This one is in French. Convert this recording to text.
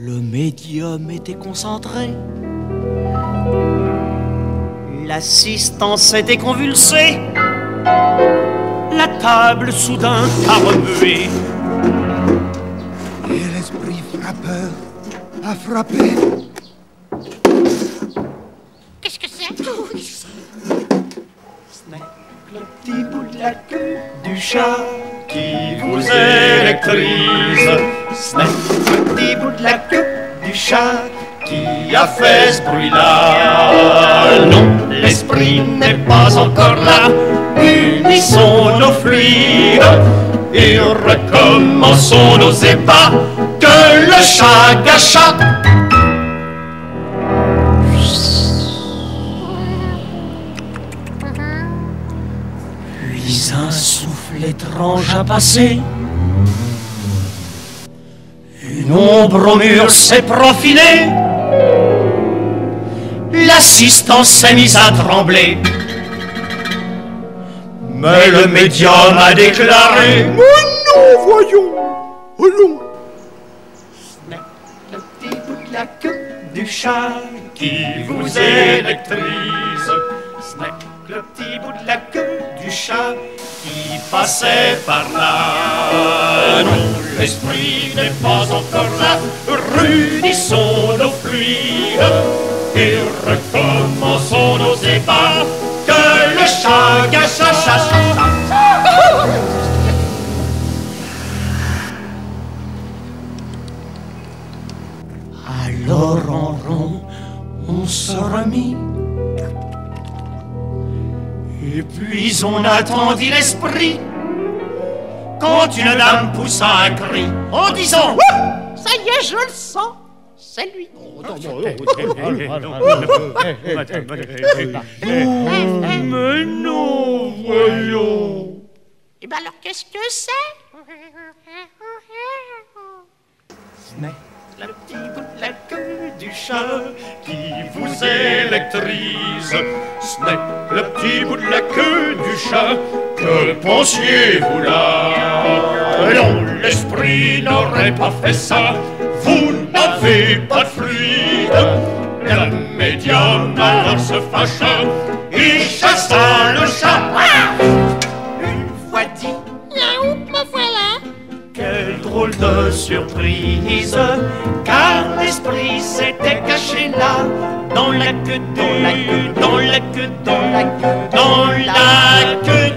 Le médium était concentré. L'assistance était convulsée. La table soudain a remué. Et l'esprit frappeur a frappé. Qu'est-ce que c'est? Ce n'est que le petit bout de la queue du chat qui vous électrise. Ce n'est que le petit bout de la queue du chat qui a fait ce bruit-là. Non, l'esprit n'est pas encore là. Unissons nos fluides et recommençons nos ébats. Que le chat gâcha. Puis un souffle étrange a passé. Une ombre au mur s'est profilée. L'assistant s'est mise à trembler. Mais le médium a déclaré: Mais non, voyons. Oh non. Ce n'est que le petit bout de la queue du chat qui vous électrise. Ce n'est que le petit bout de la queue du chat qui passait par là. Non, l'esprit n'est pas encore là. Réunissons nos fluides et recommençons nos ébats. Que le chat gâcha, Alors en rond, on se remit. Et puis on attendit l'esprit. Quand une dame poussa un cri en disant: Ça y est, je le sens. C'est lui. mais non, voyons. Et ben alors, qu'est-ce que c'est? Ce n'est que le petit bout de la queue du chat qui vous électrise. Ce n'est que le petit bout de la queue du chat. Que pensiez-vous là? Non, l'esprit n'aurait pas fait ça. Vous n'avez pas de fluide. Le médium alors se fâcha. Il chassa le chat. Une fois dit: Miaou, me voilà. quelle drôle de surprise, car l'esprit s'était caché là, dans la queue du, dans la queue, dans la queue, dans la queue